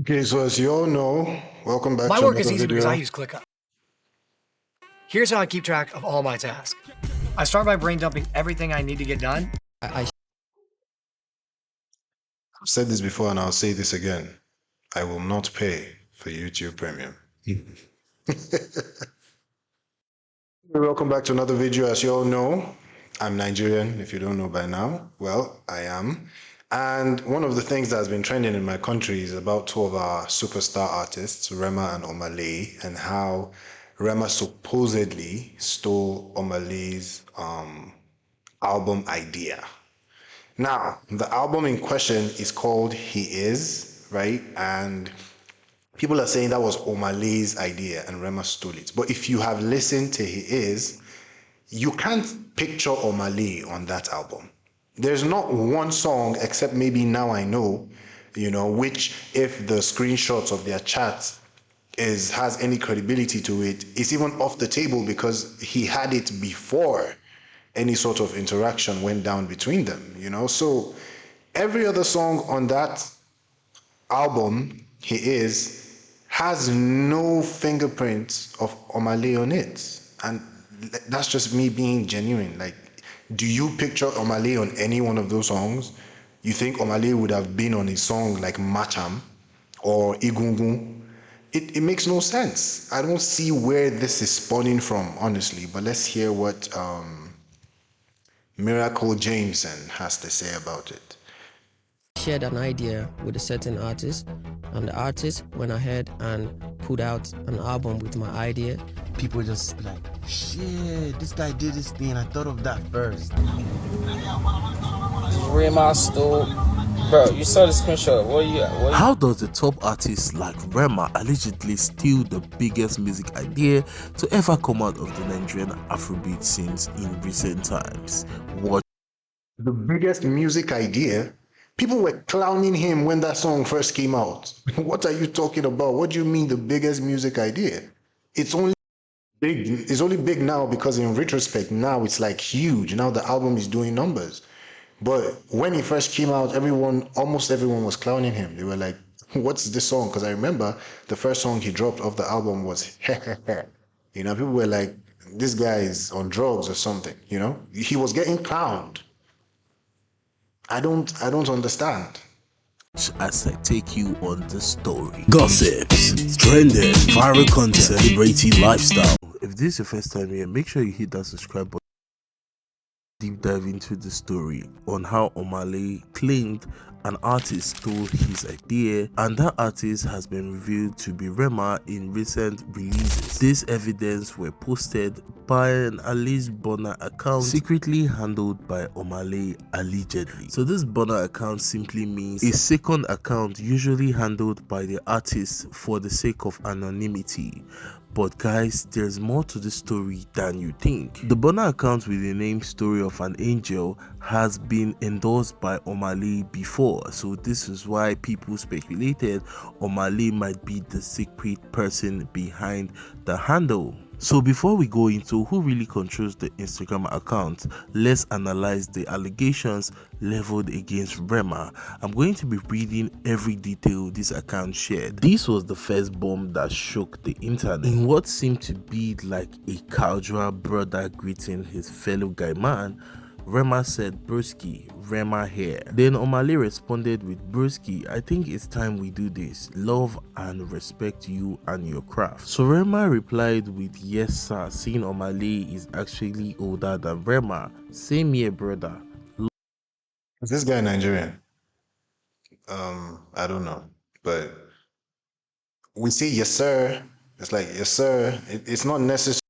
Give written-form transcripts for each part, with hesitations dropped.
Okay, so as you all know, welcome back My to work is another easy because I video. use ClickUp. Here's how I keep track of all my tasks. I start by brain dumping everything I need to get done. I I've said this before and I'll say this again. I will not pay for YouTube Premium. Welcome back to another video. As you all know, I'm Nigerian. If you don't know by now, well, I am. And one of the things that has been trending in my country is about two of our superstar artists, Rema and Omah, and how Rema supposedly stole Omah's album idea. Now, the album in question is called He Is, right? And people are saying that was Omah's idea and Rema stole it. But if you have listened to He Is, you can't picture Omah on that album. There's not one song except maybe Now I Know, which if the screenshots of their chat has any credibility to it, it's even off the table because he had it before any sort of interaction went down between them. So every other song on that album, He Is, has no fingerprints of Omah on it. And that's just me being genuine. Like, do you picture Omah on any one of those songs? You think Omah would have been on a song like Macham or Igungun? It makes no sense. I don't see where this is spawning from, honestly. But let's hear what Miracle Jameson has to say about it. shared an idea with a certain artist, and the artist went ahead and put out an album with my idea. People just like, shit, this guy did this thing. I thought of that first. Rema stole. Bro, you saw the screenshot. How does the top artist like Rema allegedly steal the biggest music idea to ever come out of the Nigerian Afrobeat scenes in recent times? What? The biggest music idea? People were clowning him when that song first came out. What are you talking about? What do you mean the biggest music idea? It's only big. It's only big now because in retrospect, now it's like huge. Now the album is doing numbers. But when he first came out, almost everyone was clowning him. They were like, what's this song? Because I remember the first song he dropped off the album was people were like, this guy is on drugs or something. He was getting clowned. I don't understand. As I take you on the story. Gossips, trending, viral content, celebrity lifestyle. If this is your first time here, make sure you hit that subscribe button. Deep dive into the story on how Omah claimed an artist stole his idea, and that artist has been revealed to be Rema in recent releases. This evidence were posted by an alleged burner account secretly handled by Omah allegedly. So this burner account simply means a second account usually handled by the artist for the sake of anonymity. But guys, there's more to the story than you think. The burner account with the name Story of an Angel has been endorsed by Omah before, so this is why people speculated Omah might be the secret person behind the handle. So before we go into who really controls the Instagram account, let's analyze the allegations leveled against Rema. I'm going to be reading every detail this account shared. This was the first bomb that shook the internet. In what seemed to be like a casual brother greeting his fellow guy man, Rema said, "Broski, Rema here." Then Omah responded with, "Broski, I think it's time we do this. Love and respect you and your craft." So Rema replied with, "Yes sir," seeing Omah is actually older than Rema. "Same here brother." Is this guy Nigerian? I don't know. But we see yes sir. It's like yes sir. It's not necessarily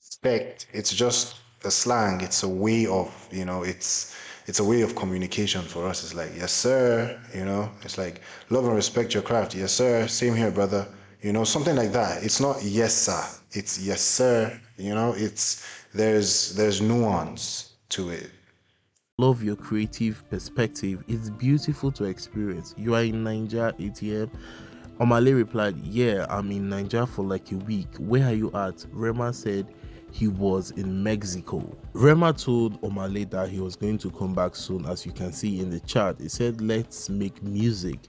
respect. It's just a slang. It's a way of, it's a way of communication for us. It's like yes sir, it's like love and respect your craft. Yes sir, same here, brother. Something like that. It's not yes sir. It's yes sir. There's nuance to it. Love your creative perspective. It's beautiful to experience. You are in Nigeria ATM. Omah replied, "Yeah, I'm in Nigeria for like a week. Where are you at?" Rema said he was in Mexico. Rema told Omah that he was going to come back soon. As you can see in the chat, he said, "Let's make music."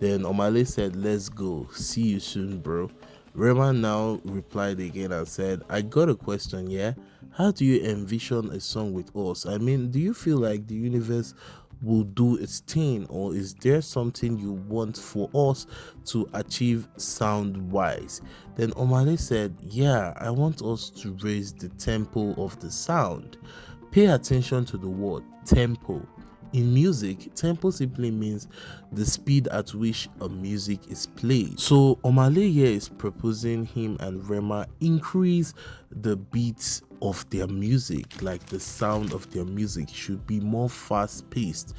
Then Omale said, let's go, see you soon, bro. Rema now replied again and said, I got a question, yeah? How do you envision a song with us? I mean, do you feel like the universe will do its thing, or is there something you want for us to achieve sound wise? Then Omale said, yeah, I want us to raise the tempo of the sound. Pay attention to the word tempo. In music, tempo simply means the speed at which a music is played. So Omale here is proposing him and Rema increase the beats of their music, like the sound of their music should be more fast-paced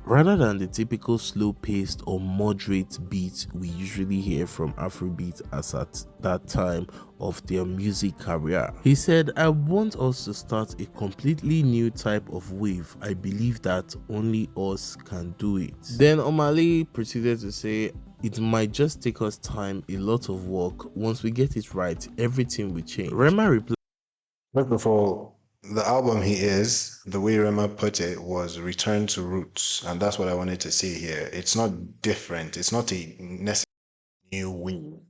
rather than the typical slow-paced or moderate beat we usually hear from Afrobeat as at that time of their music career. He said, I want us to start a completely new type of wave. I believe that only us can do it. Then Omale proceeded to say, it might just take us time, a lot of work. Once we get it right, everything will change. Rema replied, First of all, the album he is, the way Rema put it, was return to roots. And that's what I wanted to say here. It's not different. It's not a necessarily new win.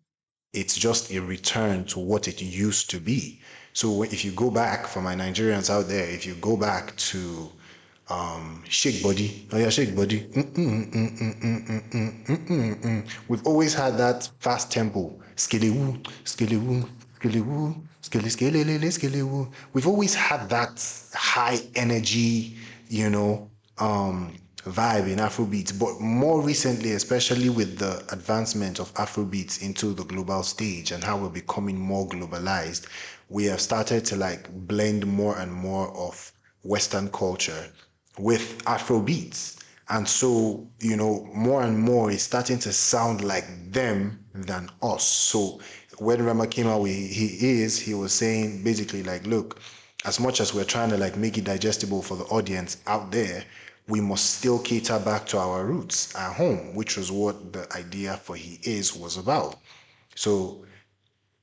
It's just a return to what it used to be. So if you go back, for my Nigerians out there, if you go back to shake body, oh yeah, shake body. We've always had that fast tempo, skilly woo, skilly woo, skilly woo, skilly skilly lily, skilly woo. We've always had that high energy, vibe in Afrobeats, but more recently, especially with the advancement of Afrobeats into the global stage and how we're becoming more globalized, we have started to like blend more and more of Western culture with Afrobeats. And so, more and more is starting to sound like them than us. So when Rema came out, he was saying basically like, look, as much as we're trying to like make it digestible for the audience out there, we must still cater back to our roots at home, which was what the idea for He Is was about. So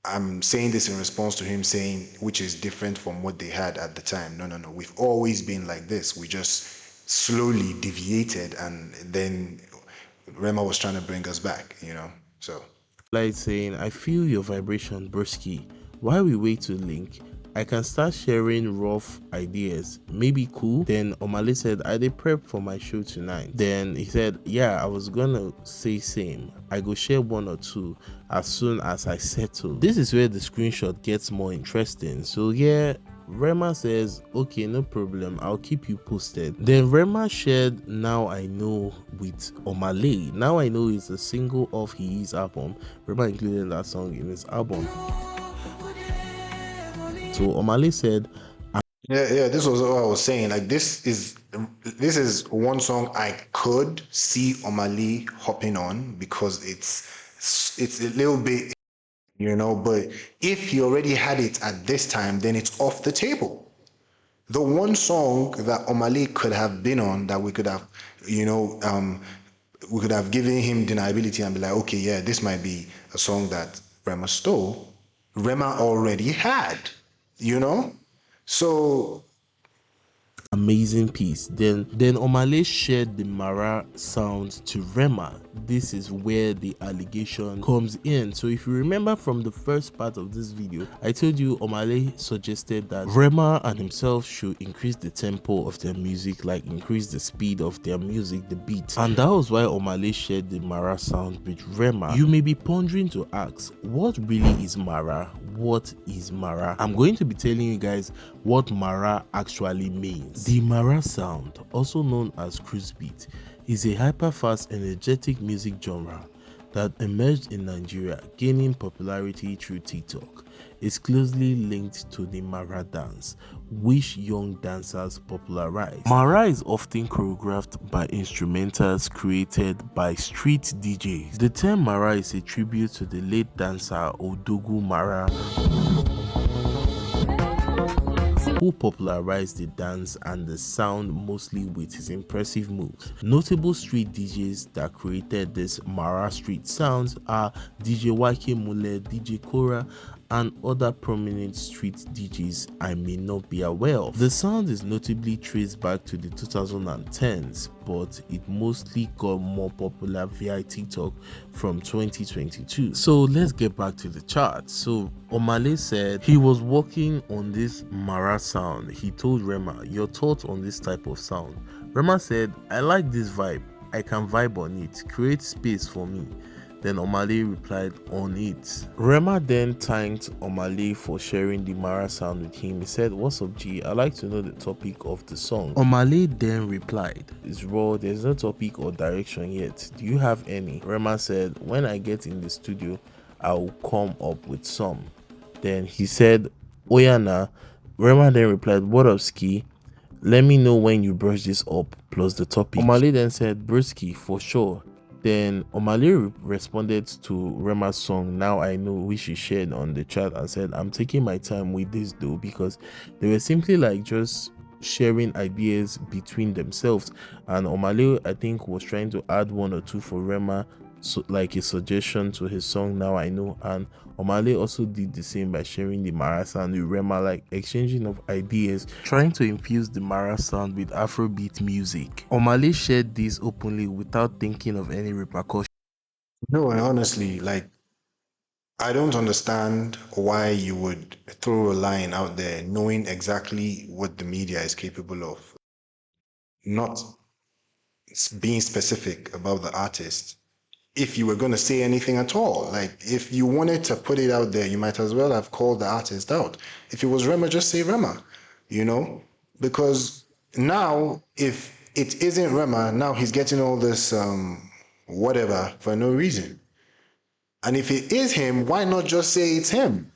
I'm saying this in response to him saying, which is different from what they had at the time. No, no, no. We've always been like this. We just slowly deviated, and then Rema was trying to bring us back, So saying, I feel your vibration, broski. While we wait to link, I can start sharing rough ideas. Maybe cool. Then Omale said, I did prep for my show tonight. Then he said, yeah, I was gonna say same. I go share one or two as soon as I settle. This is where the screenshot gets more interesting. So yeah, Rema says, okay, no problem, I'll keep you posted. Then Rema shared Now I Know with Omale. Now I Know is a single off his album. Rema included that song in his album. So Omale said, yeah, this was what I was saying. Like this is one song I could see Omale hopping on because it's a little bit, but if he already had it at this time, then it's off the table. The one song that Omale could have been on that we could have, we could have given him deniability and be like, okay, yeah, this might be a song that Rema stole. Rema already had, So amazing piece. Then Omale shared the Mara sound to Rema. This is where the allegation comes in. So if you remember from the first part of this video, I told you Omale suggested that Rema and himself should increase the tempo of their music, like increase the speed of their music, the beat. And that was why Omale shared the Mara sound with Rema. You may be pondering to ask, what really is Mara? What is Mara? I'm going to be telling you guys what Mara actually means. The Mara sound, also known as cruise beat, is a hyper-fast, energetic music genre that emerged in Nigeria, gaining popularity through TikTok. It's closely linked to the Mara dance, which young dancers popularized. Mara is often choreographed by instrumentals created by street DJs. The term Mara is a tribute to the late dancer Odogu Mara, who popularized the dance and the sound mostly with his impressive moves. Notable street DJs that created this Mara street sounds are DJ YK Mule, DJ Kora, and other prominent street DJs I may not be aware of. The sound is notably traced back to the 2010s, but it mostly got more popular via TikTok from 2022. So let's get back to the chart. So Omah said he was working on this Mara sound. He told Rema, your thoughts on this type of sound? Rema said, I like this vibe. I can vibe on it. Create space for me. Then Omah replied, on it. Rema then thanked Omah for sharing the Mara sound with him. He said, what's up G? I'd like to know the topic of the song. Omah then replied, it's raw, there's no topic or direction yet. Do you have any? Rema said, when I get in the studio, I'll come up with some. Then he said, Oyana. Rema then replied, what up Ski? Let me know when you brush this up plus the topic. Omah then said, Brusky, for sure. Then Omah responded to Rema's song Now I Know, which she shared on the chat, and said, I'm taking my time with this though, because they were simply like just sharing ideas between themselves, and Omah I think was trying to add one or two for Rema, so like a suggestion to his song Now I Know, and Omah also did the same by sharing the Mara sound with Rema, like exchanging of ideas, trying to infuse the Mara sound with Afrobeat music. Omah shared this openly without thinking of any repercussions. No, and honestly, like, I don't understand why you would throw a line out there knowing exactly what the media is capable of, not being specific about the artist. If you were going to say anything at all, like if you wanted to put it out there, you might as well have called the artist out. If it was Rema, just say Rema, because now if it isn't Rema, now he's getting all this whatever for no reason. And if it is him, why not just say it's him?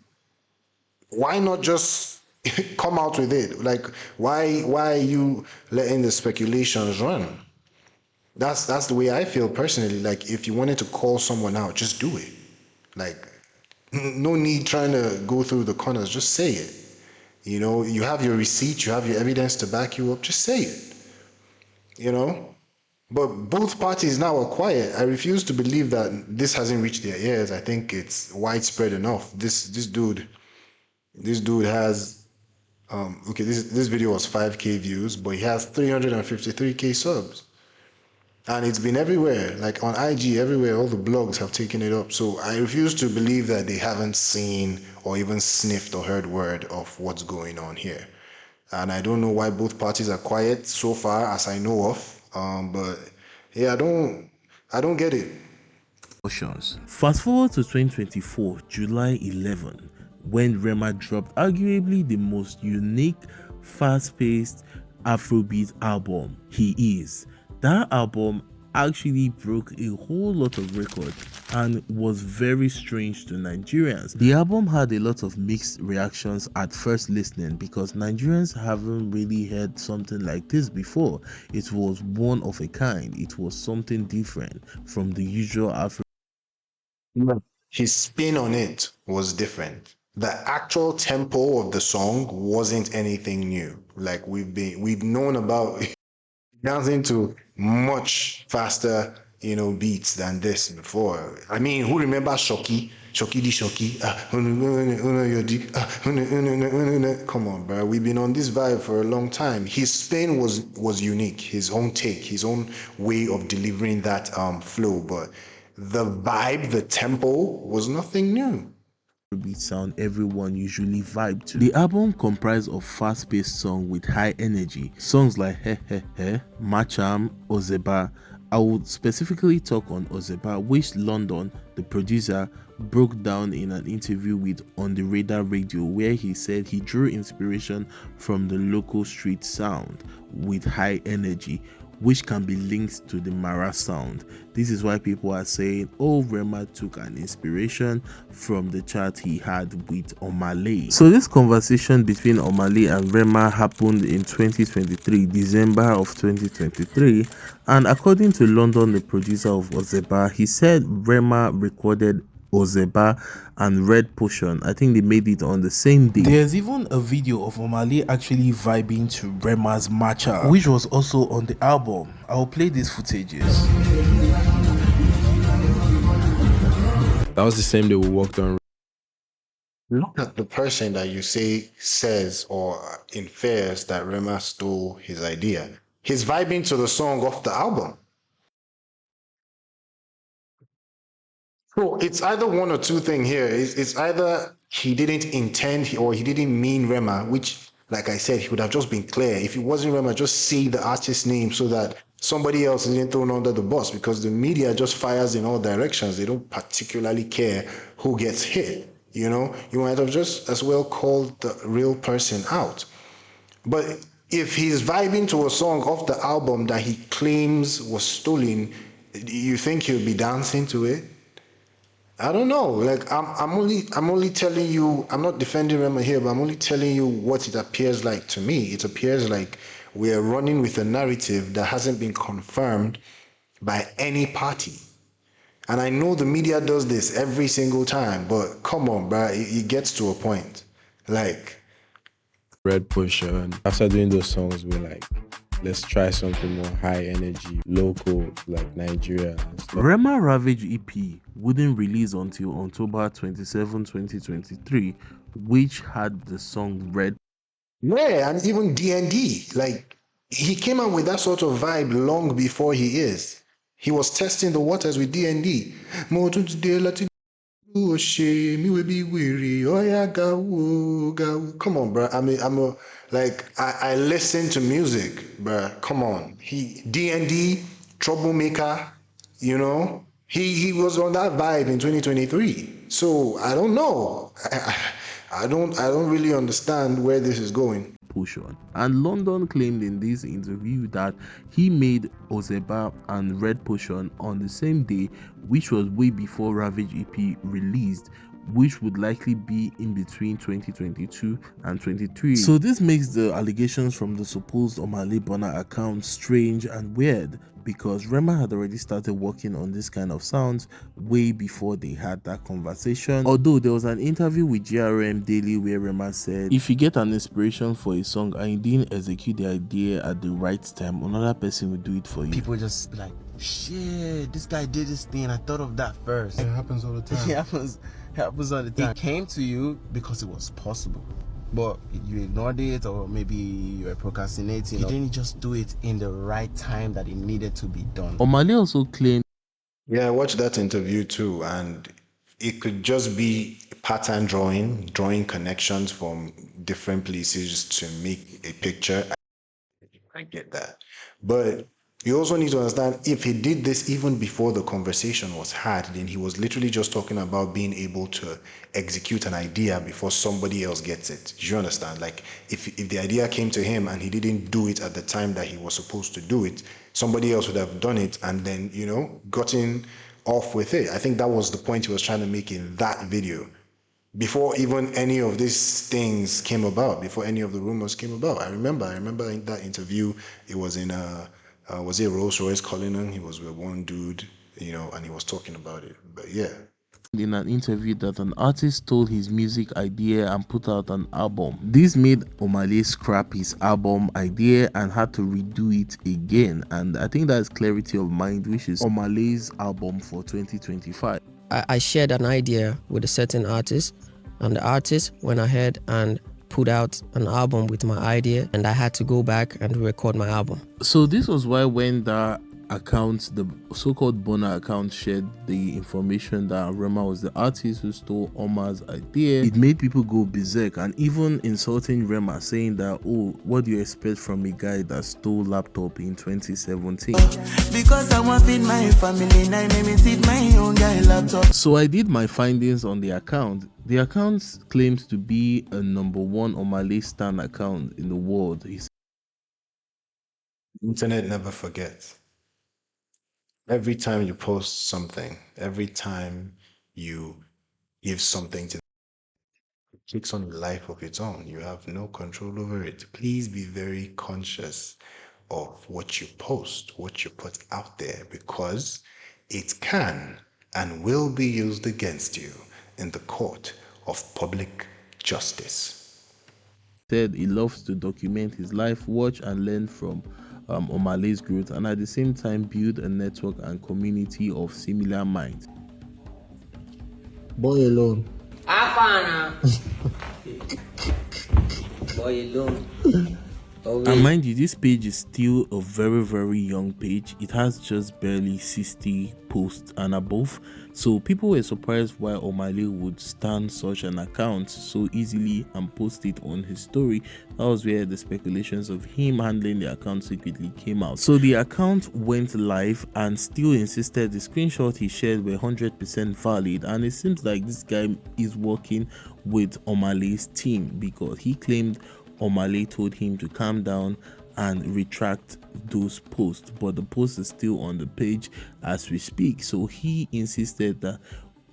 Why not just come out with it? Like, why are you letting the speculations run? That's the way I feel personally. Like, if you wanted to call someone out, just do it. Like, no need trying to go through the corners. Just say it. You have your receipt, you have your evidence to back you up. Just say it. But both parties now are quiet. I refuse to believe that this hasn't reached their ears. I think it's widespread enough. This dude has okay, this video was 5K views, but he has 353K subs. And it's been everywhere, like on IG, everywhere, all the blogs have taken it up. So I refuse to believe that they haven't seen or even sniffed or heard word of what's going on here. And I don't know why both parties are quiet so far as I know of. But yeah, I don't get it. Fast forward to 2024, July 11, when Rema dropped arguably the most unique, fast-paced Afrobeat album, He Is. That album actually broke a whole lot of records and was very strange to Nigerians. The album had a lot of mixed reactions at first listening because Nigerians haven't really heard something like this before. It was one of a kind. It was something different from the usual Afro. His spin on it was different. The actual tempo of the song wasn't anything new. Like we've known about dancing to much faster, beats than this before. I mean, who remembers Shoki? Shoki di Shoki. Come on, bro. We've been on this vibe for a long time. His spin was unique. His own take, his own way of delivering that flow. But the vibe, the tempo was nothing new. Beat sound everyone usually vibe to. The album comprised of fast-paced songs with high energy. Songs like He He He, Macham, Ozeba. I would specifically talk on Ozeba, which London, the producer, broke down in an interview with On The Radar Radio, where he said he drew inspiration from the local street sound with high energy, which can be linked to the Mara sound. This is why people are saying, oh, Rema took an inspiration from the chat he had with Omah. So this conversation between Omah and Rema happened in 2023, December of 2023, and according to London, the producer of Ozeba, he said Rema recorded Ozeba and Red Potion. I think they made it on the same day. There's even a video of Omah actually vibing to Rema's Matcha, which was also on the album. I'll play these footages. That was the same day we walked on Look at the person that you say says or infers that Rema stole his idea. He's vibing to the song off the album. So it's either one or two thing here. It's either he didn't intend or he didn't mean Rema, which, like I said, he would have just been clear. If it wasn't Rema, just say the artist name so that somebody else isn't thrown under the bus because the media just fires in all directions. They don't particularly care who gets hit. You know, you might have just as well called the real person out. But if he's vibing to a song off the album that he claims was stolen, you think he'll be dancing to it? I don't know. Like I'm only telling you. I'm not defending Rema here, but I'm only telling you what it appears like to me. It appears like we're running with a narrative that hasn't been confirmed by any party. And I know the media does this every single time, but come on, bro, it gets to a point. Like, Red Pusher, and after doing those songs, we're like, let's try something more high energy, local, like Nigeria and stuff. Rema Ravage EP wouldn't release until October 27, 2023, which had the song Red. yeah, and even D&D, like he came out with that sort of vibe long before he is. He was testing the waters with D&D. Mo tún ti dé láti ó ṣe mi wey be weary. Oh yeah, go. Come on, bro. I listen to music, bro. Come on. He D&D troublemaker, you know. He was on that vibe in 2023. So I don't know. I don't really understand where this is going. Push on. And London claimed in this interview that he made Ozeba and Red Potion on the same day, which was way before Ravage EP released, which would likely be in between 2022 and 23. So this makes the allegations from the supposed Omah Bonner account strange and weird, because Rema had already started working on this kind of sounds way before they had that conversation. Although there was an interview with GRM Daily where Rema said, if you get an inspiration for a song and you didn't execute the idea at the right time, another person will do it for you. People just be like, shit, this guy did this thing. I thought of that first. It happens all the time. It happens all the time. It came to you because it was possible, but you ignored it, or maybe you were procrastinating. You didn't just do it in the right time that it needed to be done. Omah also claimed, Yeah, I watched that interview too, and it could just be pattern drawing connections from different places to make a picture. I get that. But you also need to understand if he did this even before the conversation was had, then he was literally just talking about being able to execute an idea before somebody else gets it. Do you understand? Like if the idea came to him and he didn't do it at the time that he was supposed to do it, somebody else would have done it and then, gotten off with it. I think that was the point he was trying to make in that video. Before even any of these things came about, before any of the rumors came about. I remember in that interview, it was in was it Rolls Royce Cullinan? He was with one dude, and he was talking about it. But yeah. in an interview that an artist stole his music idea and put out an album. This made Omah scrap his album idea and had to redo it again, and I think that's Clarity of Mind, which is Omah's album for 2025. I shared an idea with a certain artist, and the artist went ahead and put out an album with my idea, and I had to go back and record my album. So this was why when the account, the so-called Bonner account, shared the information that Rema was the artist who stole Omah's idea, it made people go berserk and even insulting Rema, saying that, oh, what do you expect from a guy that stole laptop in 2017? Because I want to feed my family, now make me feed my own guy laptop. So I did my findings on the account. The account claims to be a #1 Omah stan account in the world. Internet never forgets. Every time you post something, every time you give something to, it takes on a life of its own. You have no control over it. Please be very conscious of what you post, what you put out there, because it can and will be used against you in the court of public justice. Said he loves to document his life, watch and learn from Omah's growth, and at the same time build a network and community of similar minds. Boy alone. Boy, you don't. And mind you, this page is still a very, very young page. It has just barely 60 posts and above. So people were surprised why Omah would stand such an account so easily and post it on his story. That was where the speculations of him handling the account secretly came out. So the account went live and still insisted the screenshot he shared were 100% valid. And it seems like this guy is working with Omah's team, because he claimed Omah told him to calm down and retract those posts, but the post is still on the page as we speak. So he insisted that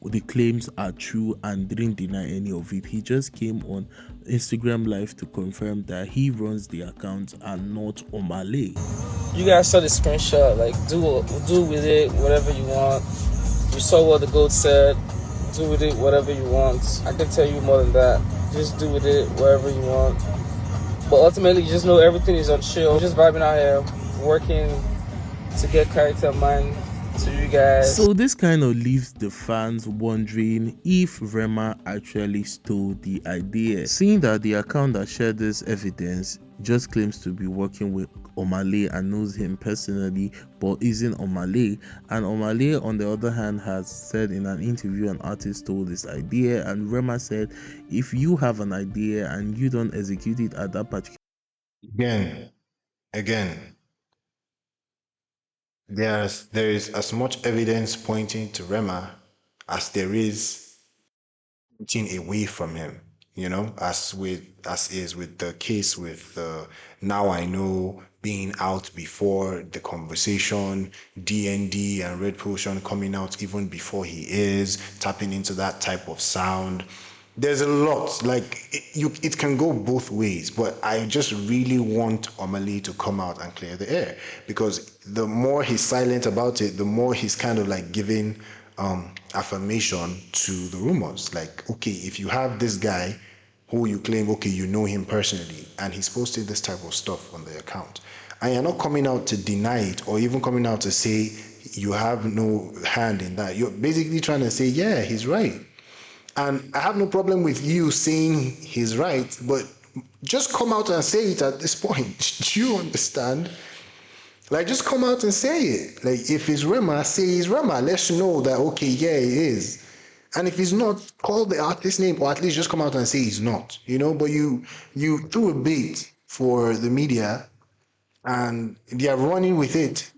the claims are true and didn't deny any of it. He just came on Instagram live to confirm that he runs the account and not Omah. You guys saw the screenshot. Like, do with it whatever you want. You saw what the goat said. Do with it whatever you want. I can tell you more than that. Just do with it whatever you want. But ultimately, just know everything is on chill. Just vibing out here, working to get character of mine to you guys. So this kind of leaves the fans wondering if Rema actually stole the idea, seeing that the account that shared this evidence just claims to be working with Omah and knows him personally, but isn't Omah. And Omah, on the other hand, has said in an interview an artist stole this idea, and Rema said, if you have an idea and you don't execute it at that particular Again, there is as much evidence pointing to Rema as there is pointing away from him. You know, as is with the case with Now I Know being out before the conversation, DND and Red Potion coming out even before he is, tapping into that type of sound. There's a lot, like it can go both ways, but I just really want Omah to come out and clear the air, because the more he's silent about it, the more he's kind of like giving affirmation to the rumors. Like, okay, if you have this guy who you claim, okay, you know him personally, and he's posting this type of stuff on the account, and you're not coming out to deny it or even coming out to say you have no hand in that, you're basically trying to say, yeah, he's right. And I have no problem with you saying he's right, but just come out and say it at this point. Do you understand? Like, just come out and say it. Like, if it's Rema, say he's Rema. Let's know that, okay, yeah, he is. And if he's not, call the artist name, or at least just come out and say he's not, you know? But you threw a bait for the media, and they are running with it,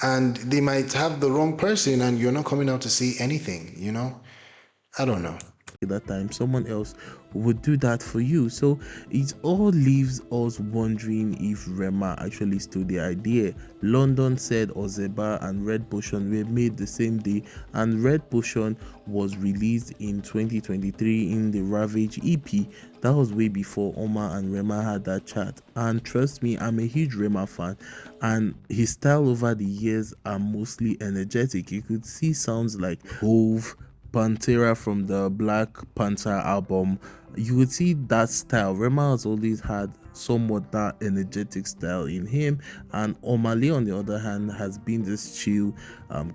and they might have the wrong person, and you're not coming out to say anything, you know? I don't know. that time someone else would do that for you. So it all leaves us wondering if Rema actually stole the idea. London said Ozeba and Red Potion were made the same day, and Red Potion was released in 2023 in the Ravage EP. That was way before Omah and Rema had that chat. And trust me, I'm a huge Rema fan, and his style over the years are mostly energetic. You could see sounds like Hove, Pantera from the Black Panther album. You would see that style. Rema has always had somewhat that energetic style in him, and Omah on the other hand has been this chill,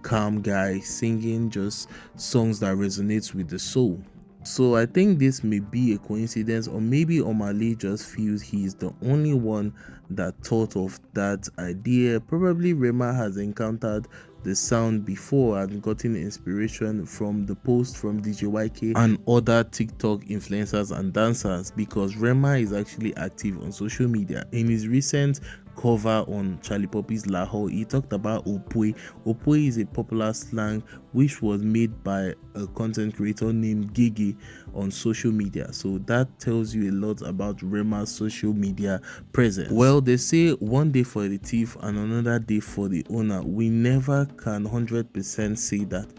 calm guy singing just songs that resonates with the soul. So I think this may be a coincidence, or maybe Omah just feels he's the only one that thought of that idea. Probably Rema has encountered the sound before and gotten inspiration from the post from DJ YK and other TikTok influencers and dancers, because Rema is actually active on social media. In his recent cover on Charlie Poppy's Lahore, he talked about Opwe. Opwe is a popular slang which was made by a content creator named Gigi on social media. So that tells you a lot about Rema's social media presence. Well, they say one day for the thief and another day for the owner. We never can 100% say that.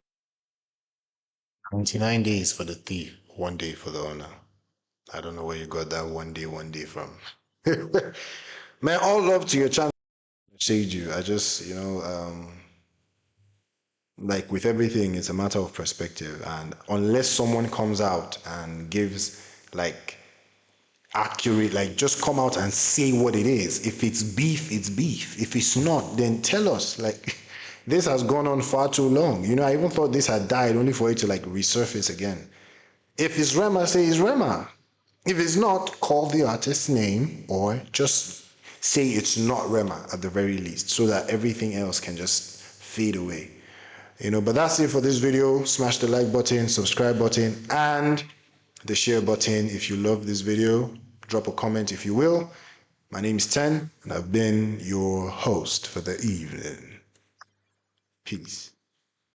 99 days for the thief, 1 day for the owner. I don't know where you got that one day from. Man, all love to your channel. Shade you. I just, like with everything, it's a matter of perspective. And unless someone comes out and gives like accurate, like just come out and say what it is. If it's beef, it's beef. If it's not, then tell us. Like, this has gone on far too long. I even thought this had died only for it to like resurface again. If it's Rema, say it's Rema. If it's not, call the artist's name or just say it's not Rema at the very least so that everything else can just fade away. But that's it for this video. Smash the like button, subscribe button, and the share button if you love this video. Drop a comment if you will. My name is Ten, and I've been your host for the evening. Peace.